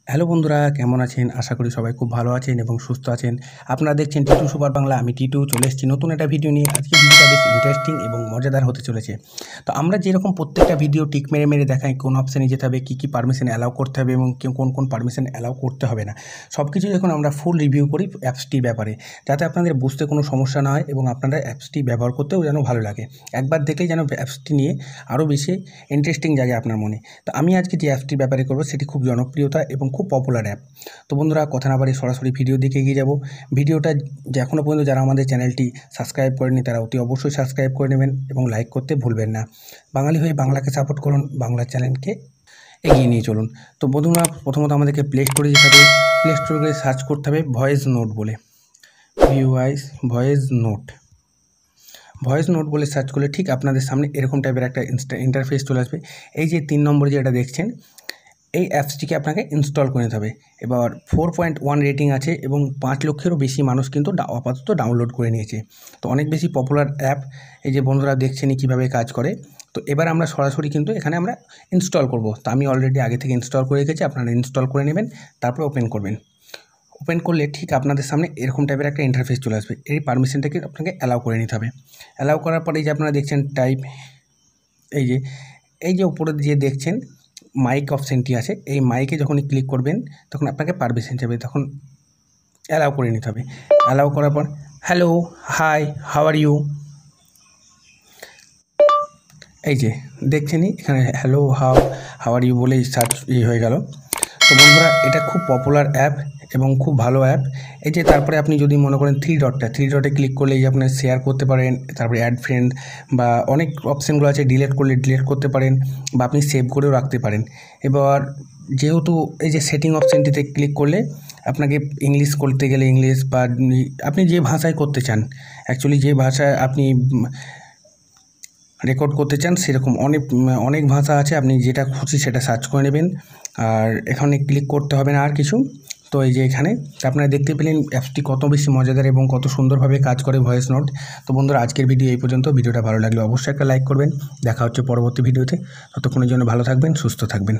Hello বন্ধুরা, কেমন আছেন? আশা করি সবাই খুব ভালো আছেন এবং সুস্থ আছেন। আপনারা দেখছেন টিটু সুপার বাংলা। আমি টিটু চলে এসেছি নতুন একটা ভিডিও নিয়ে। আজকে ভিডিওটা বেশ ইন্টারেস্টিং এবং মজাদার হতে চলেছে। তো আমরা যেরকম প্রত্যেকটা ভিডিও টিক মেরে মেরে দেখাই কোন অপশানে যেতে হবে, কী পারমিশন অ্যালাউ করতে হবে এবং কোন পারমিশন অ্যালাউ করতে হবে না, সব কিছু যখন আমরা ফুল রিভিউ করি অ্যাপসটির ব্যাপারে, যাতে আপনাদের বুঝতে কোনো সমস্যা না হয় এবং আপনারা অ্যাপসটি ব্যবহার করতেও যেন ভালো লাগে। একবার দেখলেই যেন অ্যাপসটি নিয়ে আরও বেশি ইন্টারেস্টিং জায়গায় আপনার মনে। তো আমি আজকে যে অ্যাপসটির ব্যাপারে করবো সেটি খুব জনপ্রিয়তা এবং খুব পপুলার অ্যাপ। তো বন্ধুরা, কথা না বাড়িয়ে সরাসরি ভিডিও দিকে এগিয়ে যাব। ভিডিওটা যে এখনও পর্যন্ত যারা আমাদের চ্যানেলটি সাবস্ক্রাইব করেনি তারা অতি অবশ্যই সাবস্ক্রাইব করে নেবেন এবং লাইক করতে ভুলবেন না। বাঙালি হয়ে বাংলাকে সাপোর্ট করুন, বাংলা চ্যানেলকে এগিয়ে নিয়ে চলুন। তো বন্ধুরা, প্রথমত আমাদেরকে প্লে স্টোরে যেতে হবে। প্লে স্টোরে সার্চ করতে হবে ভয়েস নোট বলে, ভয়েস নোট বলে সার্চ করলে ঠিক আপনাদের সামনে এরকম টাইপের একটা ইন্টারফেস চলে আসবে। এই যে 3 নম্বরে যেটা দেখছেন, এই অ্যাপসটিকে আপনাকে ইনস্টল করে নিতে হবে। এবার 4.1 রেটিং আছে এবং 5 লক্ষেরও বেশি মানুষ কিন্তু আপাতত ডাউনলোড করে নিয়েছে। তো অনেক বেশি পপুলার অ্যাপ। এই যে বন্ধুরা দেখছেনই কীভাবে কাজ করে। তো এবার আমরা সরাসরি কিন্তু এখানে আমরা ইনস্টল করব। তো আমি অলরেডি আগে থেকে ইনস্টল করে রেখেছি, আপনারা ইনস্টল করে নেবেন, তারপর ওপেন করবেন। ওপেন করলে ঠিক আপনাদের সামনে এরকম টাইপের একটা ইন্টারফেস চলে আসবে। এই পারমিশনটাকে আপনাকে অ্যালাউ করে নিতে হবে। অ্যালাউ করার পরে এই যে আপনারা দেখছেন টাইপ, এই যে উপরে যে দেখছেন মাইক অপশানটি আছে, এই মাইকে যখনই ক্লিক করবেন তখন আপনাকে পারমিশন যাবে, তখন অ্যালাউ করে নিতে হবে। অ্যালাউ করার পর hello, hi, how are you, এই যে দেখছেনই এখানে হ্যালো হাউ আর ইউ বলেই সার্চ হয়ে গেল। তো বন্ধুরা, এটা খুব পপুলার অ্যাপ এবং খুব ভালো অ্যাপ। এই যে তারপরে আপনি যদি মনে করেন থ্রি ডটে ক্লিক করলে এই যে আপনি শেয়ার করতে পারেন, তারপরে অ্যাড ফ্রেন্ড বা অনেক অপশানগুলো আছে, ডিলিট করলে ডিলিট করতে পারেন বা আপনি সেভ করেও রাখতে পারেন। এবার যেহেতু এই যে সেটিং অপশানটিতে ক্লিক করলে আপনাকে ইংলিশ করতে গেলে ইংলিশ বা আপনি যে ভাষায় করতে চান, অ্যাকচুয়ালি যে ভাষায় আপনি রেকর্ড করতে চান সেরকম অনেক ভাষা আছে, আপনি যেটা খুশি সেটা সার্চ করে নেবেন। আর এখানে ক্লিক করতে হবে না আর কিছু। তো এই যে এখানে আপনারা দেখতে পেলেন অ্যাপসটি কত বেশি মজাদার এবং কত সুন্দরভাবে কাজ করে ভয়েস নোট। তো বন্ধুরা, আজকের ভিডিও এই পর্যন্ত। ভিডিওটা ভালো লাগলে অবশ্যই একটা লাইক করবেন। দেখা হচ্ছে পরবর্তী ভিডিওতে। ততক্ষণের জন্য ভালো থাকবেন, সুস্থ থাকবেন।